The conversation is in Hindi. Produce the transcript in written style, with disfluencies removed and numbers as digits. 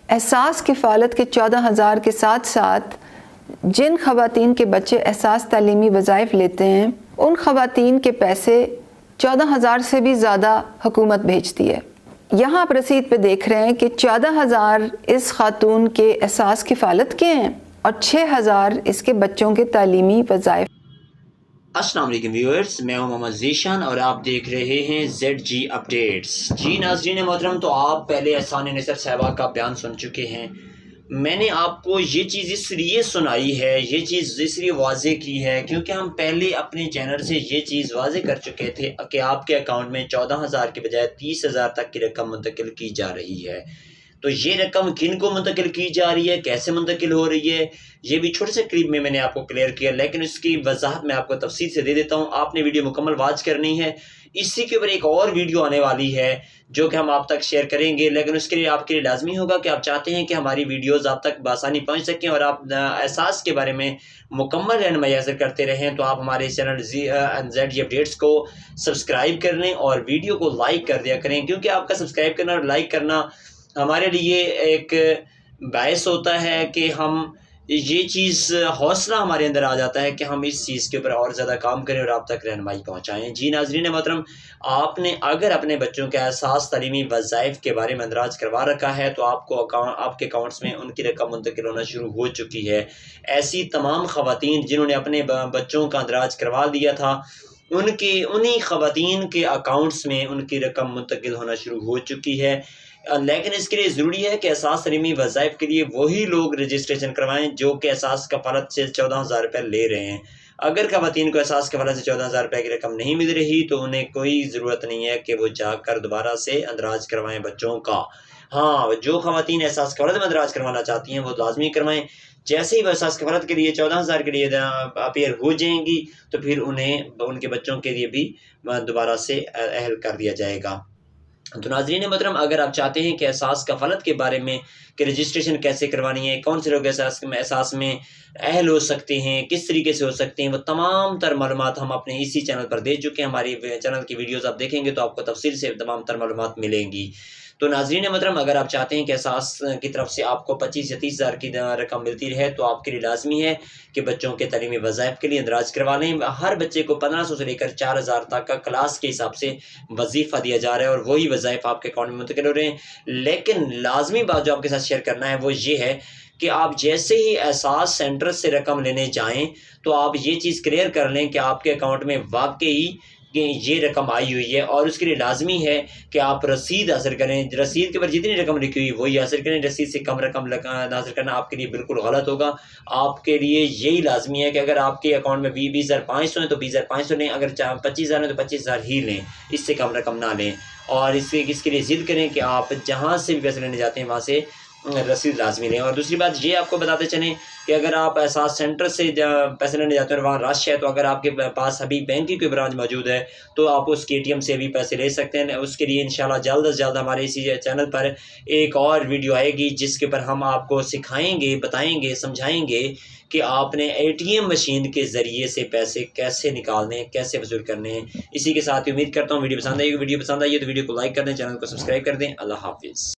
एहसास किफ़ालत के 14,000 के साथ साथ जिन ख़वातीन के बच्चे एहसास तालीमी वज़ाइफ लेते हैं उन ख़वातीन के पैसे 14,000 से भी ज़्यादा हुकूमत भेजती है। यहाँ आप रसीद पे देख रहे हैं कि 14,000 इस खातून के एहसास किफ़ालत के हैं और 6,000 इसके बच्चों के तालीमी वज़ाइफ। अस्सलाम वालेकुम व्यूअर्स, मैं हूं मोहम्मद ज़ीशान और आप देख रहे हैं ZG अपडेट्स। जी नाज़रीन मोहतरम, तो आप पहले एहसान निसर साहिबा का बयान सुन चुके हैं। मैंने आपको ये चीज़ इसलिए सुनाई है, ये चीज़ इसलिए वाज़े की है क्योंकि हम पहले अपने चैनल से ये चीज़ वाज़े कर चुके थे कि आपके अकाउंट में 14,000 के बजाय 30,000 तक की रकम मुंतकिल की जा रही है। तो ये रकम किन को मुंतकिल की जा रही है, कैसे मुंतकिल हो रही है, ये भी छोटे से क्लिप में मैंने आपको क्लियर किया, लेकिन इसकी वजाहत मैं आपको तफसील से दे देता हूँ। आपने वीडियो मुकम्मल वॉच करनी है। इसी के ऊपर एक और वीडियो आने वाली है जो कि हम आप तक शेयर करेंगे, लेकिन उसके लिए आपके लिए लाजमी होगा कि आप चाहते हैं कि हमारी वीडियोस आप तक बआसानी पहुंच सकें और आप एहसास के बारे में मुकम्मल रहनुमाई हासिल करते रहें, तो आप हमारे चैनल ZG अपडेट्स को सब्सक्राइब कर लें और वीडियो को लाइक कर दिया करें, क्योंकि आपका सब्सक्राइब करना और लाइक करना हमारे लिए एक बायस होता है कि हम ये चीज़ हौसला हमारे अंदर आ जाता है कि हम इस चीज़ के ऊपर और ज़्यादा काम करें और आप तक रहनुमाई पहुँचाएँ। जी नाज़रीन मोहतरम, आपने अगर अपने बच्चों के एहसास तालीमी वज़ाइफ के बारे में अंदराज करवा रखा है तो आपको आपके अकाउंट्स में उनकी रकम मुंतकिल होना शुरू हो चुकी है। ऐसी तमाम ख़वातीन जिन्होंने अपने बच्चों का अंदराज करवा लिया था, उन्हीं ख़वातीन के अकाउंट्स में उनकी रकम मुंतकिल होना शुरू हो चुकी है। लेकिन इसके लिए ज़रूरी है कि एहसास तालीमी वज़ाइफ के लिए वही लोग रजिस्ट्रेशन करवाएं जो कि एहसास कफ़ालत से 14,000 रुपये ले रहे हैं। अगर ख़वातीन को एहसास कफ़ालत से 14,000 रुपये की रकम नहीं मिल रही तो उन्हें कोई ज़रूरत नहीं है कि वो जाकर दोबारा से अंदराज करवाएं बच्चों का। हाँ, जो ख़वातीन एहसास कफ़ालत में अंदराज करवाना चाहती हैं वो लाजमी करवाएं। जैसे ही वो एहसास कफ़ालत के लिए 14,000 के लिए अपीयर हो जाएंगी तो फिर उन्हें उनके बच्चों के लिए भी दोबारा से अहल कर दिया जाएगा। तो नाज़रीन मोहतरम, अगर आप चाहते हैं कि एहसास कफ़ालत के बारे में कि रजिस्ट्रेशन कैसे करवानी है, कौन से लोग एहसास में अहल हो सकते हैं, किस तरीके से हो सकते हैं, वो तमाम तर मालूमात हम अपने इसी चैनल पर दे चुके हैं। हमारी चैनल की वीडियोस आप देखेंगे तो आपको तफसील से तमाम तर मालूमात मिलेंगी। तो नाज़रीन मोहतरम, अगर आप चाहते हैं कि एहसास की तरफ से आपको 25 या 30,000 की रकम मिलती रहे तो आपके लिए लाजमी है कि बच्चों के तालीमी वज़ाइफ के लिए अंदराज करवा लें। हर बच्चे को 1500 से लेकर 4,000 तक का क्लास के हिसाब से वजीफ़ा दिया जा रहा है और वही वज़ाइफ आपके अकाउंट में मुंतकिल हो रहे हैं। लेकिन लाजमी बात जो आपके साथ शेयर करना है वो ये है कि आप जैसे ही एहसास सेंटर से रकम लेने जाएं तो आप ये चीज़ क्लियर कर लें कि आपके अकाउंट में वाकई कि ये रकम आई हुई है, और उसके लिए लाजमी है कि आप रसीद हासिल करें। रसीद के ऊपर जितनी रकम लिखी हुई वही हासिल करें। रसीद से कम रकम हासिल करना आपके लिए बिल्कुल गलत होगा। आपके लिए यही लाजमी है कि अगर आपके अकाउंट में 20,500 है तो 20,500 लें, अगर 25,000 है तो 25,000 ही लें, इससे कम रकम ना लें। और इसके लिए ज़िद करें कि आप जहाँ से भी पैसे लेने जाते हैं वहाँ से रसीद लाजमी लें। और दूसरी बात ये आपको बताते चलें कि अगर आप एहसास सेंटर से पैसे लेने जाते हैं और वहाँ रश है तो अगर आपके पास अभी बैंक की कोई ब्रांच मौजूद है तो आप उसके ATM से भी पैसे ले सकते हैं। उसके लिए इंशाल्लाह जल्द से जल्द हमारे इसी चैनल पर एक और वीडियो आएगी जिसके ऊपर हम आपको सिखाएंगे, बताएंगे, समझाएंगे कि आपने ATM मशीन के ज़रिए से पैसे कैसे निकालने हैं, कैसे वसूल करने हैं। इसी के साथ ही उम्मीद करता हूँ वीडियो पसंद आएगी। वीडियो पसंद आई है तो वीडियो को लाइक कर दें, चैनल को सब्सक्राइब कर दें। अल्लाह हाफिज़।